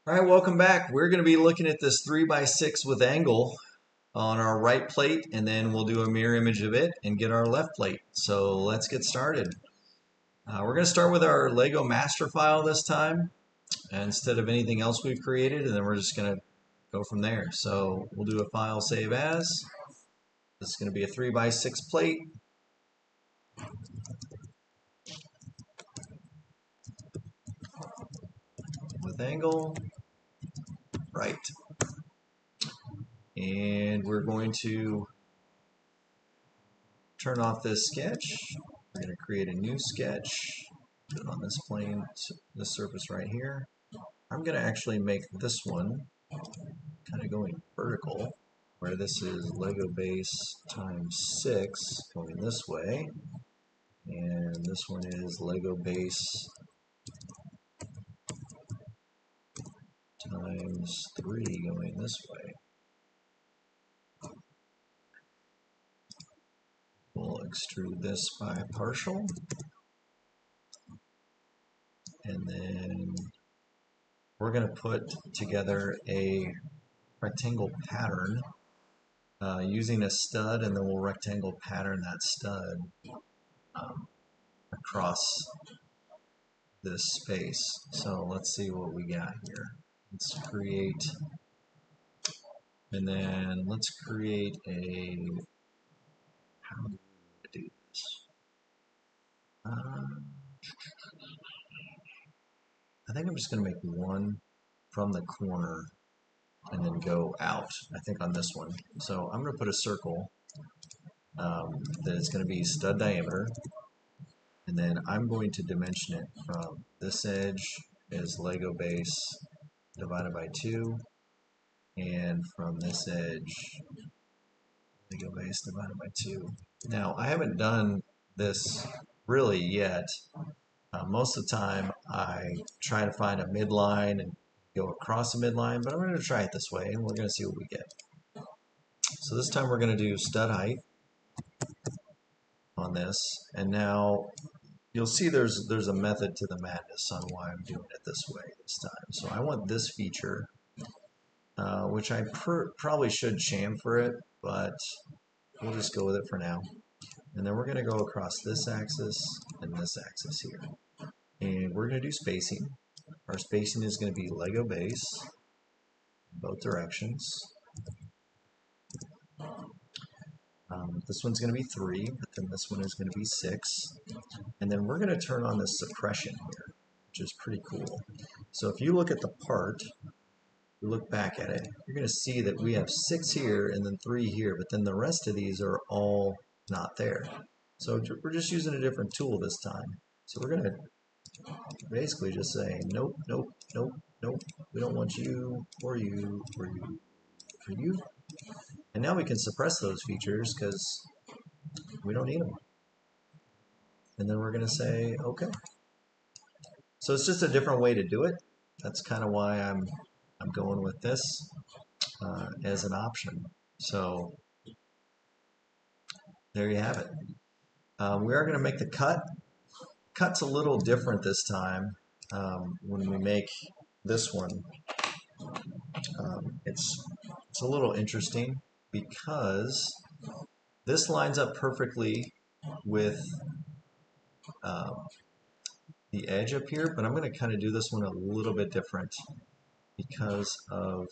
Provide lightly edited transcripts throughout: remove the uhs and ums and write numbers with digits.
All right, welcome back. We're going to be looking at this 3x6 with angle on our right plate, and then we'll do a mirror image of it and get our left plate. So let's get started. We're going to start with our Lego master file this time instead of anything else we've created, and then we're just going to go from there. So we'll do a file save as. This is going to be a 3x6 plate. With angle, right. And we're going to turn off this sketch. We're going to create a new sketch, put it on this plane, this surface right here. I'm going to actually make this one kind of going vertical, where this is Lego base times 6 going this way, and this one is Lego base times 3 going this way. We'll extrude this by partial, and then we're going to put together a rectangle pattern using a stud, and then we'll rectangle pattern that stud across this space. So let's see what we got here. Let's create, and then let's create a, how do we do this? I think I'm just going to make one from the corner and then go out, I think, on this one. So I'm going to put a circle that is going to be stud diameter, and then I'm going to dimension it from this edge is Lego base divided by 2, and from this edge Lego base divided by 2. Now, I haven't done this really yet. Most of the time I try to find a midline and go across a midline, but I'm going to try it this way and we're going to see what we get. So this time we're going to do stud height on this, and now you'll see there's a method to the madness on why I'm doing it this way this time. So I want this feature, which I probably should chamfer it, but we'll just go with it for now. And then we're going to go across this axis and this axis here. And we're going to do spacing. Our spacing is going to be Lego base, both directions. This one's going to be 3, but then this one is going to be 6. And then we're going to turn on this suppression here, which is pretty cool. So if you look at the part, you look back at it, you're going to see that we have 6 here and then 3 here, but then the rest of these are all not there. So we're just using a different tool this time. So we're going to basically just say, nope, nope, nope, nope. We don't want you, or you, or you, or you. And now we can suppress those features because we don't need them. And then we're going to say, okay. So it's just a different way to do it. That's kind of why I'm going with this as an option. So there you have it. We are going to make the cut. Cut's a little different this time. When we make this one, it's a little interesting because this lines up perfectly with the edge up here, but I'm going to kind of do this one a little bit different because of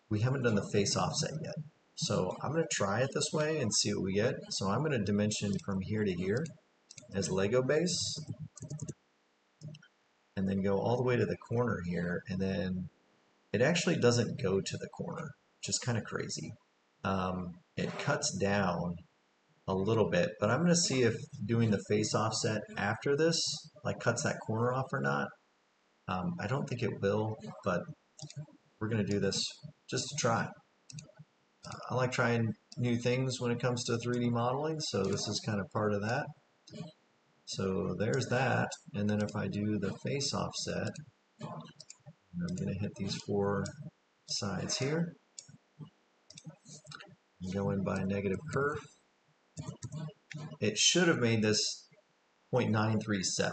we haven't done the face offset yet. So I'm going to try it this way and see what we get. So I'm going to dimension from here to here as Lego base, and then go all the way to the corner here, and then it actually doesn't go to the corner, which is kind of crazy. It cuts down a little bit, but I'm going to see if doing the face offset after this like cuts that corner off or not. I don't think it will, but we're going to do this just to try. I like trying new things when it comes to 3D modeling, so this is kind of part of that. So there's that, and then if I do the face offset, I'm going to hit these 4 sides here, and go in by negative kerf. It should have made this 0.937.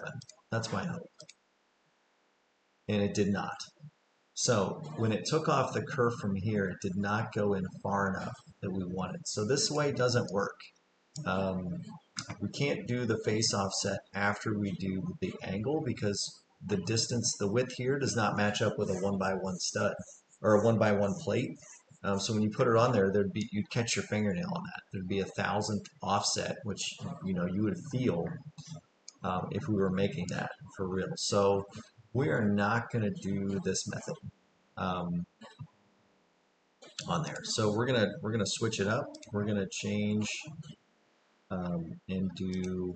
That's my hope. and it did not. So when it took off the kerf from here, it did not go in far enough that we wanted. So this way doesn't work. Um, we can't do the face offset after we do the angle because the distance, the width here does not match up with a 1x1 stud or a 1x1 plate. So when you put it on there, you'd catch your fingernail on that. There'd be 1,000th offset, which you would feel if we were making that for real. So we are not going to do this method on there. So we're gonna switch it up. We're gonna change and do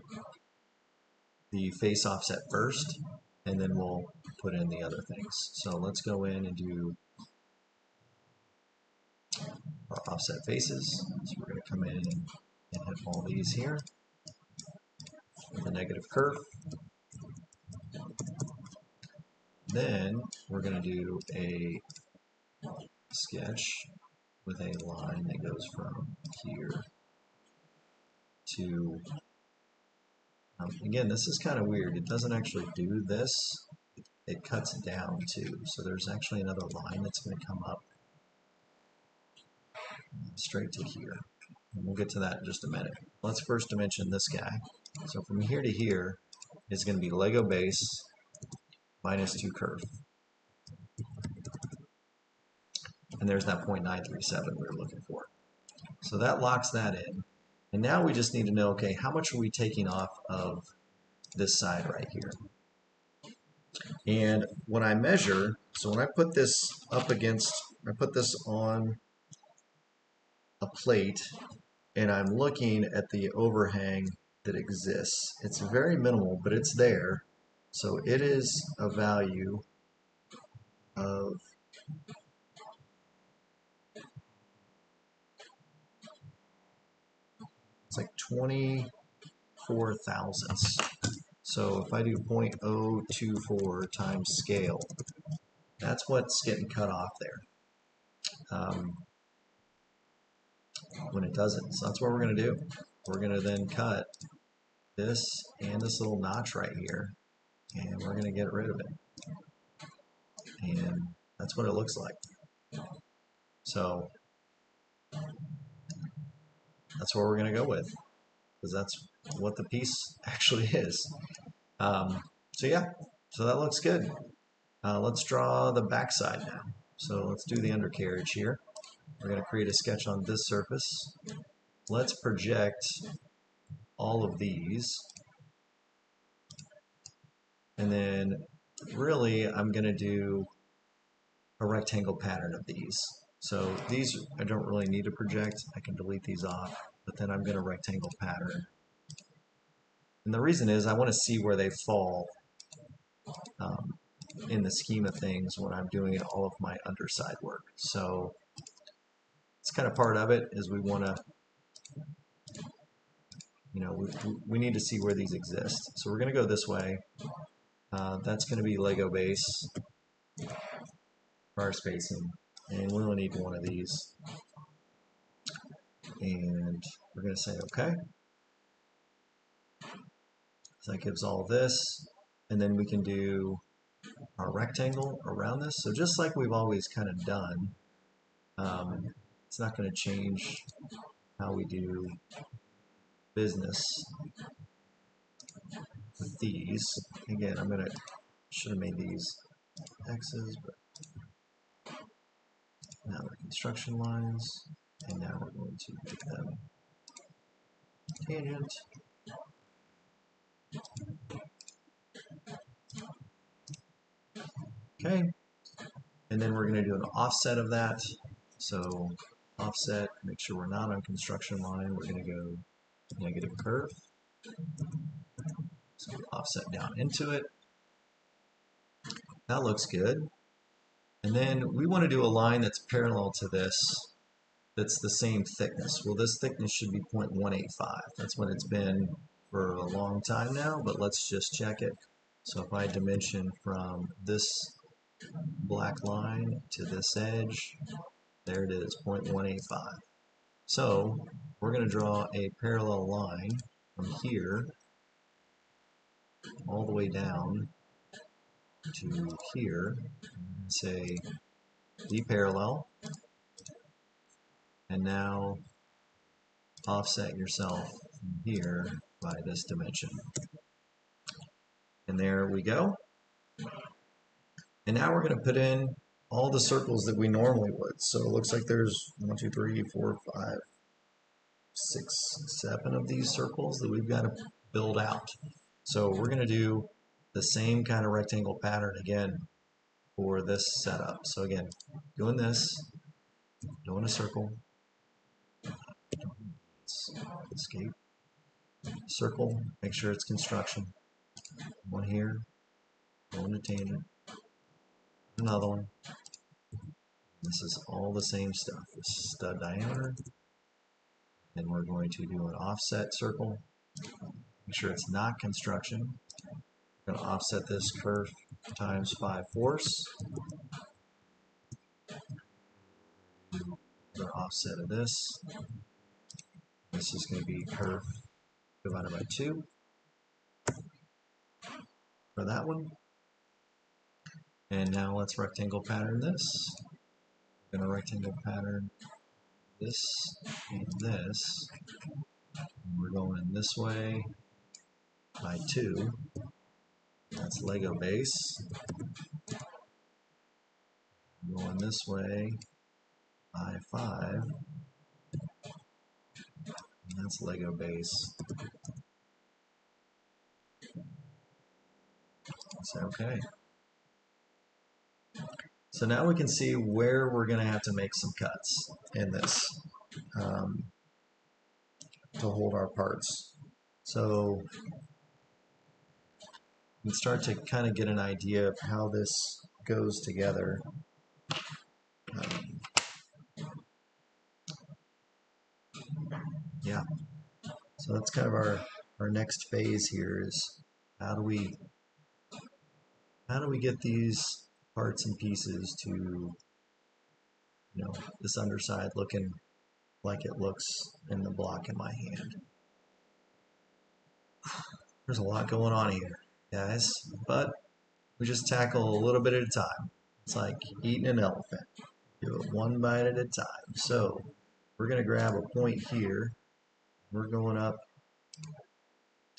the face offset first, and then we'll put in the other things. So let's go in and do our offset faces. So we're going to come in and hit all these here with a negative kerf. Then we're going to do a sketch with a line that goes from here to, again, this is kind of weird. It doesn't actually do this. It cuts down too. So there's actually another line that's going to come up straight to here. And we'll get to that in just a minute. Let's first dimension this guy. So from here to here is going to be Lego base minus 2 kerf. And there's that 0.937 we were looking for. So that locks that in. And now we just need to know, okay, how much are we taking off of this side right here? And when I measure, so when I put this up against, I put this on a plate, and I'm looking at the overhang that exists. It's very minimal, but it's there. So it is a value of it's like 24 thousandths. So if I do 0.024 times scale, that's what's getting cut off there when it doesn't. So that's what we're going to do. We're going to then cut this and this little notch right here, and we're going to get rid of it. And that's what it looks like. So that's what we're going to go with, because that's what the piece actually is. So yeah, so that looks good. Let's draw the backside now. So let's do the undercarriage here. We're going to create a sketch on this surface. Let's project all of these. And then really I'm going to do a rectangle pattern of these. So these I don't really need to project. I can delete these off, but then I'm going to rectangle pattern. And the reason is I want to see where they fall in the scheme of things when I'm doing all of my underside work. So it's kind of part of it is we want to, we need to see where these exist. So we're going to go this way. That's going to be Lego base for our spacing, and we only need one of these. And we're going to say OK. So that gives all this, and then we can do our rectangle around this. So just like we've always kind of done, it's not going to change how we do business with these. Again, should have made these X's, but now they're construction lines, and now we're going to make them tangent. Okay, and then we're going to do an offset of that. So offset, make sure we're not on construction line. We're going to go negative kerf. So offset down into it. That looks good. And then we want to do a line that's parallel to this, that's the same thickness. Well, this thickness should be 0.185. That's what it's been for a long time now, but let's just check it. So if I dimension from this black line to this edge, there it is, 0.185. So we're going to draw a parallel line from here all the way down to here, and say be parallel, and now offset yourself from here by this dimension. And there we go. And now we're going to put in all the circles that we normally would. So it looks like there's 1, 2, 3, 4, 5, 6, 7 of these circles that we've got to build out. So we're going to do the same kind of rectangle pattern again for this setup. So again, doing this, doing a circle, escape, circle, make sure it's construction. One here, going to tangent, another one. This is all the same stuff. This is stud diameter, and we're going to do an offset circle. Make sure it's not construction. We're going to offset this curve times 5/4. The offset of this. This is going to be curve divided by 2 for that one. And now let's rectangle pattern this. We're going to rectangle pattern this and this. And we're going this way by 2. That's Lego base. Going this way by 5. And that's Lego base. That's okay. So now we can see where we're going to have to make some cuts in this to hold our parts. So you can start to kind of get an idea of how this goes together. Yeah, so that's kind of our next phase here is how do we get these parts and pieces to, you know, this underside looking like it looks in the block in my hand. There's a lot going on here, guys, but we just tackle a little bit at a time. It's like eating an elephant. Do it one bite at a time. So we're going to grab a point here. We're going up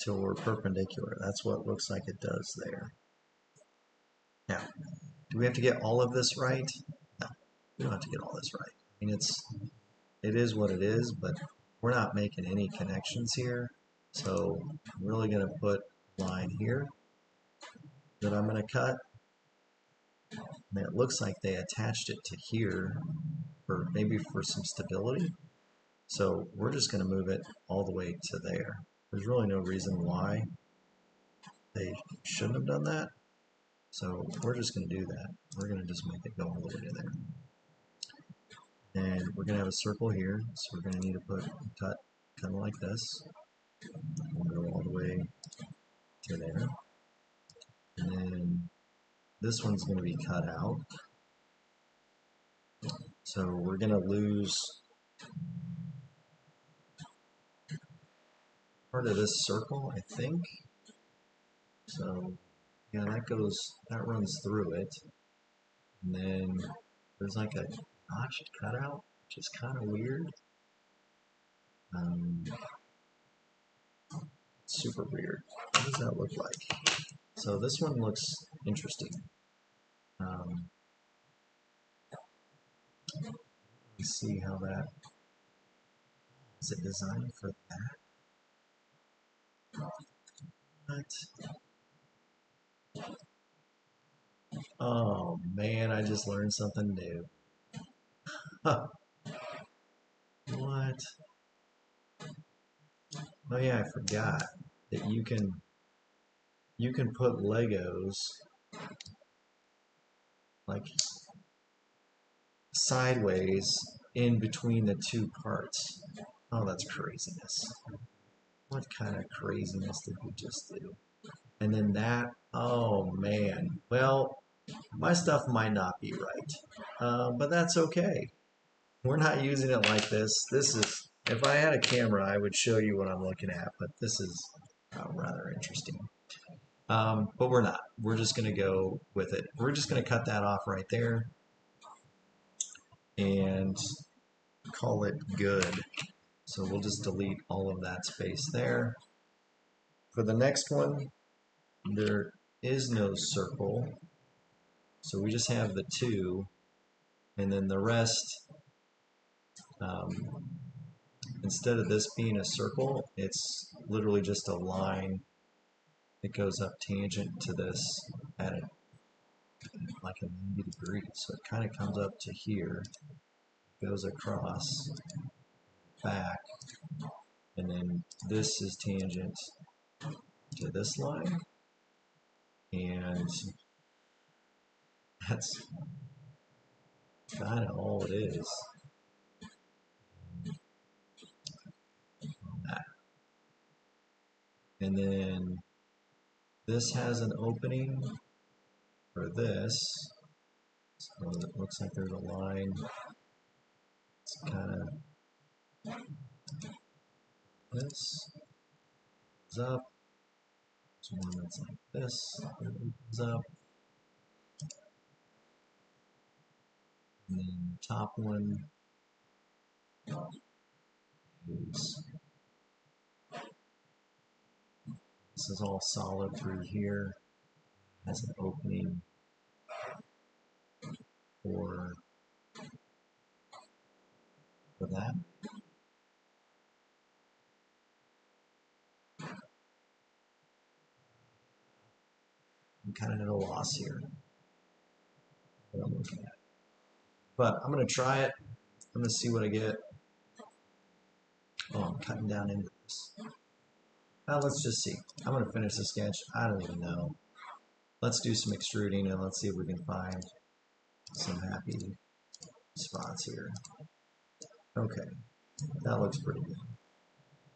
till we're perpendicular. That's what it looks like it does there. Now, do we have to get all of this right? No, we don't have to get all this right. I mean, it is what it is, but we're not making any connections here. So I'm really going to put a line here that I'm going to cut. And it looks like they attached it to here for maybe for some stability. So we're just going to move it all the way to there. There's really no reason why they shouldn't have done that. So we're just going to do that. We're going to just make it go all the way to there. And we're going to have a circle here. So we're going to need to cut kind of like this. We'll go all the way to there. And then this one's going to be cut out. So we're going to lose part of this circle, I think. So yeah, that runs through it. And then there's like a notched cutout, which is kind of weird. Super weird. What does that look like? So this one looks interesting. Let's see how that is it designed for that. What? Oh man, I just learned something new. Huh. What? Oh yeah, I forgot that you can put Legos like sideways in between the two parts. Oh, that's craziness. What kind of craziness did we just do? And then that, oh man. Well, my stuff might not be right, but that's okay. We're not using it like this. This is, if I had a camera, I would show you what I'm looking at, but this is rather interesting. But we're not. We're just going to go with it. We're just going to cut that off right there and call it good. So we'll just delete all of that space there. For the next one, there is no circle. So we just have the 2, and then the rest, um, instead of this being a circle, it's literally just a line that goes up tangent to this at like a 90 degrees. So it kind of comes up to here, goes across, back, and then this is tangent to this line, and that's kind of all it is. And then this has an opening for this, so it looks like there's a line. It's kind of this is up. There's one that's like this, that opens up. And then the top one is, this is all solid through here. Has an opening for that. I'm kind of at a loss here. What I'm looking at. But I'm going to try it. I'm going to see what I get. Oh, I'm cutting down into this. Let's just see. I'm going to finish the sketch. I don't even know. Let's do some extruding and let's see if we can find some happy spots here. Okay, that looks pretty good.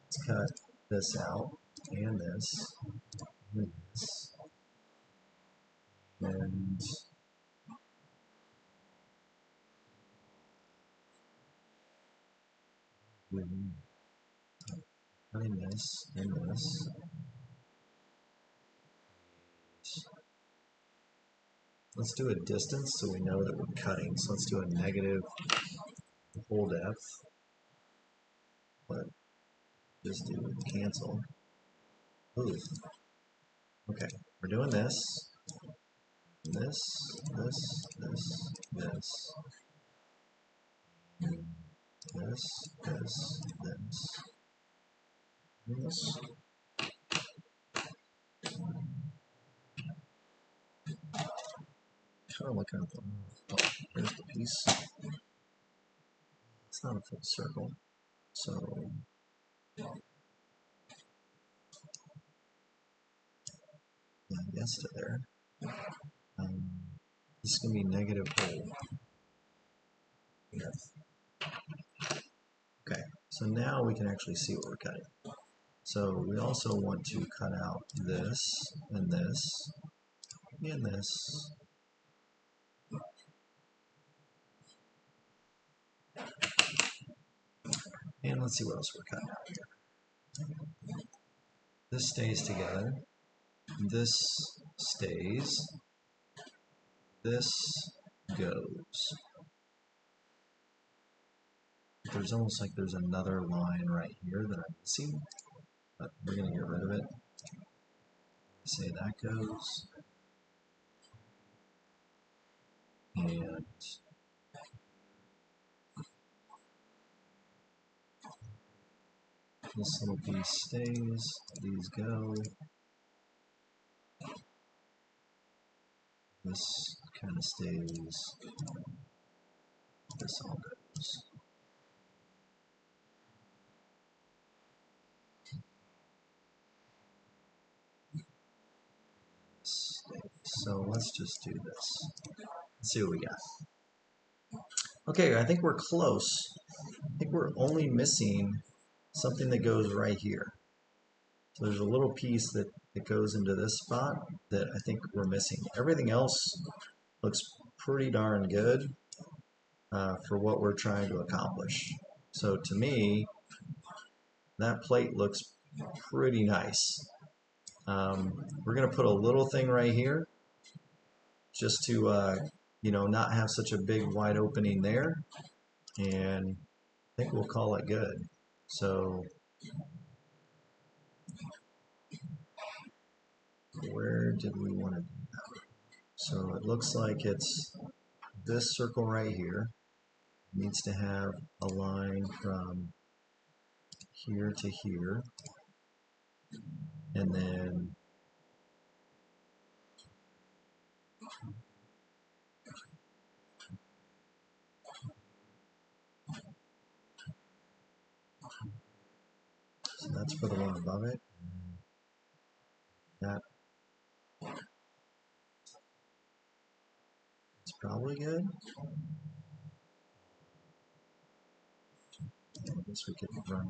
Let's cut this out and this and this. And cutting this and this. Let's do a distance so we know that we're cutting. So let's do a negative whole depth. But just do cancel. Ooh. Okay, we're doing this. This, this, this, this. This, this, this. This. Kind of looking at the, oh, there's the piece. It's not a full circle, so yeah, yes to there. This is going to be negative whole. Yeah. Okay, so now we can actually see what we're cutting. So we also want to cut out this and this and this. And let's see what else we're cutting out here. This stays together. This stays. This goes. There's almost like there's another line right here that I'm missing, but we're going to get rid of it. Say that goes. And this little piece stays, these go. This kind of stays, this all goes. So let's just do this. Let's see what we got. Okay, I think we're close. I think we're only missing something that goes right here. So there's a little piece that goes into this spot that I think we're missing. Everything else looks pretty darn good for what we're trying to accomplish. So to me, that plate looks pretty nice. We're going to put a little thing right here just to, you know, not have such a big wide opening there. And I think we'll call it good. So where did we want to do that? So it looks like it's this circle right here needs to have a line from here to here, and then so that's for the one above it. That is probably good. I guess we could run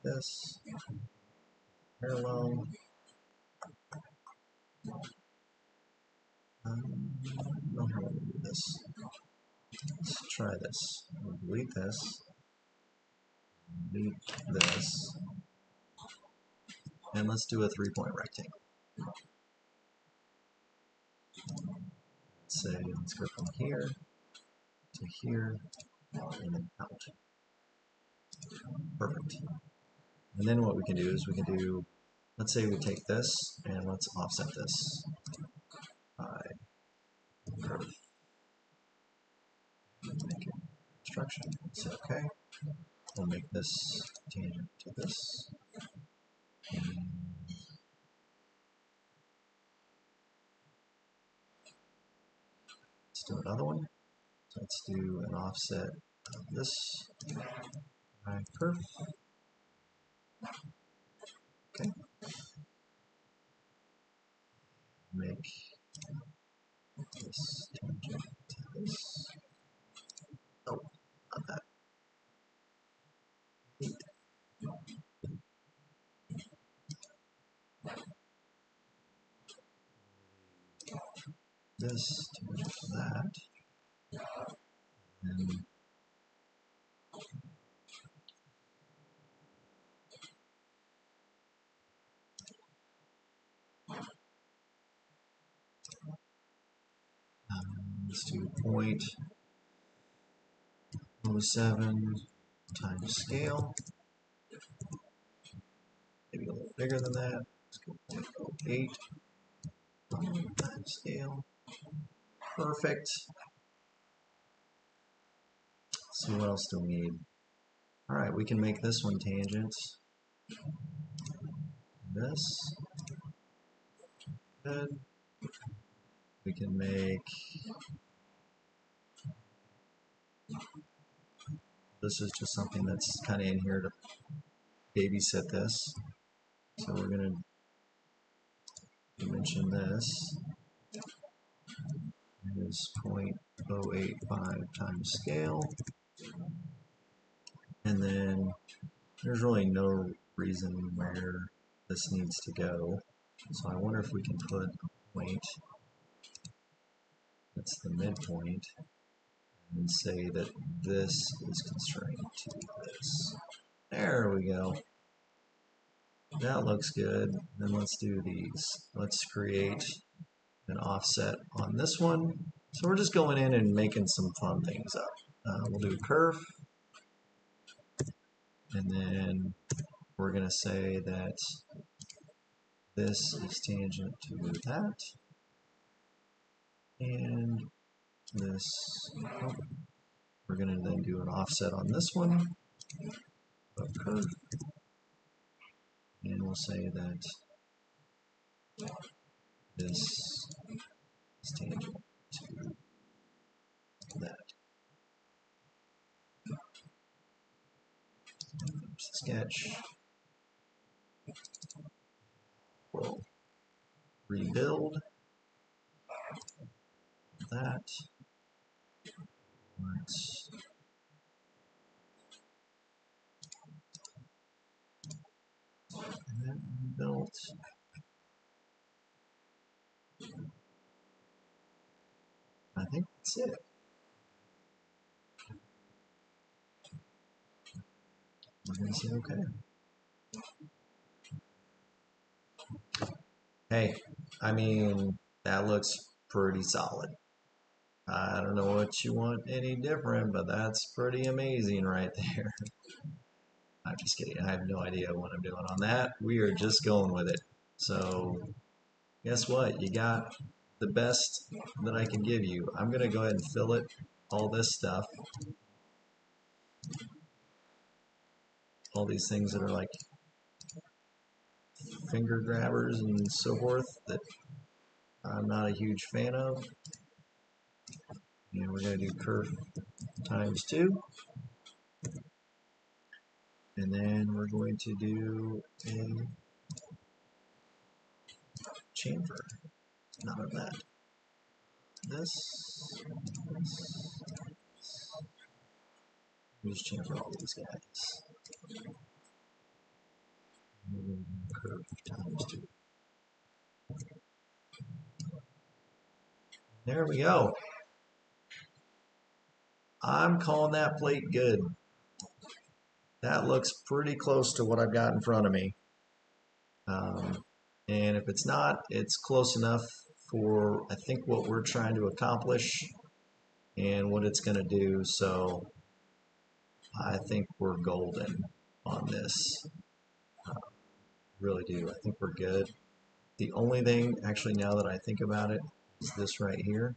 this parallel. I don't know how to do this. Let's try this. We'll delete this. Delete this. And let's do a 3-point rectangle. Let's say, let's go from here to here and then out. Perfect. And then what we can do is we can do, let's say we take this and let's offset this by curve. Make it construction. Say okay. We'll make this tangent to this. And let's do another one. So let's do an offset of this by curve. Okay. Make this tangent to this. Oh, not that. This tangent to that. And let's do 0.07 times scale. Maybe a little bigger than that. Let's go 0.08 times scale. Perfect. Let's see what else do we need. All right, we can make this one tangent. This. Good. We can make this is just something that's kind of in here to babysit this. So we're going to dimension this. It is 0.085 times scale. And then there's really no reason where this needs to go. So I wonder if we can put a point that's the midpoint and say that this is constrained to this. There we go. That looks good. Then let's do these. Let's create an offset on this one. So we're just going in and making some fun things up. We'll do a curve. And then we're going to say that this is tangent to that. And this, oh, we're going to then do an offset on this one. A curve. And we'll say that this is tangent to that. Sketch. We'll rebuild that. Let's that rebuilt. I think that's it. We're going to say okay. Hey, I mean, that looks pretty solid. I don't know what you want any different, but that's pretty amazing right there. I'm just kidding. I have no idea what I'm doing on that. We are just going with it. So guess what? You got the best that I can give you. I'm going to go ahead and fill it, all this stuff. All these things that are like finger grabbers and so forth that I'm not a huge fan of. And we're going to do curve times 2. And then we're going to do a chamfer. None of that. This. We just chamfer all these guys. Curve times 2. There we go. I'm calling that plate good. That looks pretty close to what I've got in front of me. And if it's not, it's close enough for, I think, what we're trying to accomplish and what it's going to do. So I think we're golden on this. Really do. I think we're good. The only thing, actually, now that I think about it, is this right here.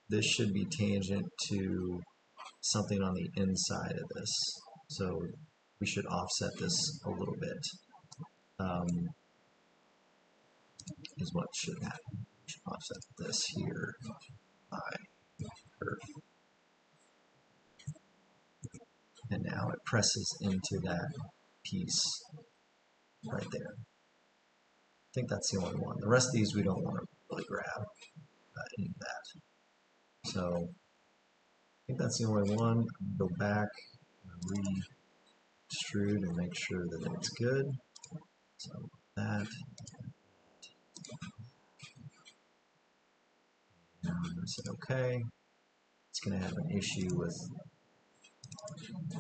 This should be tangent to something on the inside of this. So we should offset this a little bit. Is what should happen. We should offset this here by curve. And now it presses into that piece right there. I think that's the only one. The rest of these we don't want to really grab any of that. So I think that's the only one. Go back, re-extrude and make sure that it's good. So that. And I said okay. It's going to have an issue with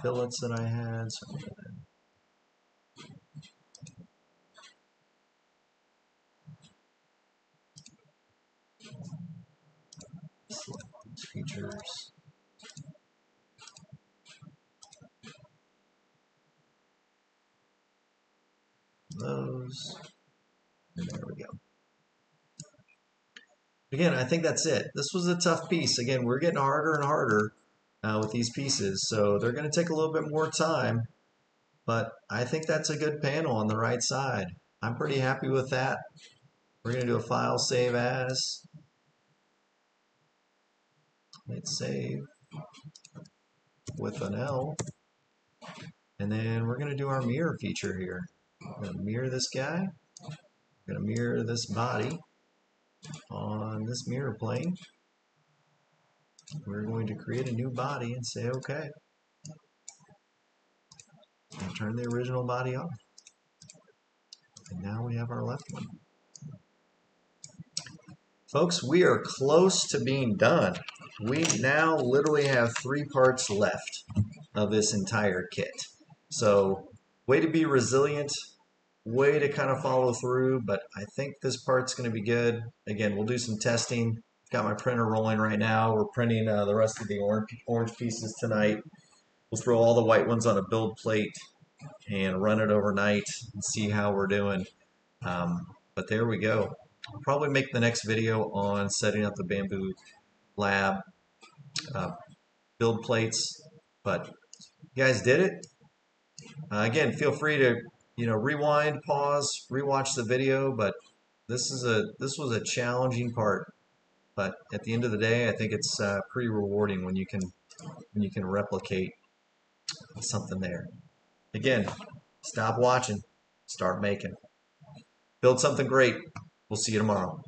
fillets that I had, so I'm going to select these features. Those, and there we go. Again, I think that's it. This was a tough piece. Again, we're getting harder and harder with these pieces, so they're going to take a little bit more time, but I think that's a good panel on the right side. I'm pretty happy with that. We're going to do a file save as. Hit save with an L, and then we're going to do our mirror feature here. We're going to mirror this guy. We're going to mirror this body on this mirror plane. We're going to create a new body and say okay. And turn the original body off. And now we have our left one. Folks, we are close to being done. We now literally have 3 parts left of this entire kit. So, way to be resilient, way to kind of follow through, but I think this part's going to be good. Again, we'll do some testing. Got my printer rolling right now. We're printing the rest of the orange pieces tonight. We'll throw all the white ones on a build plate and run it overnight and see how we're doing. But there we go. I'll probably make the next video on setting up the Bambu Lab build plates. But you guys did it. Again, feel free to rewind, pause, rewatch the video. But this was a challenging part. But at the end of the day, I think it's pretty rewarding when you can replicate something there. Again, stop watching, start making. Build something great. We'll see you tomorrow.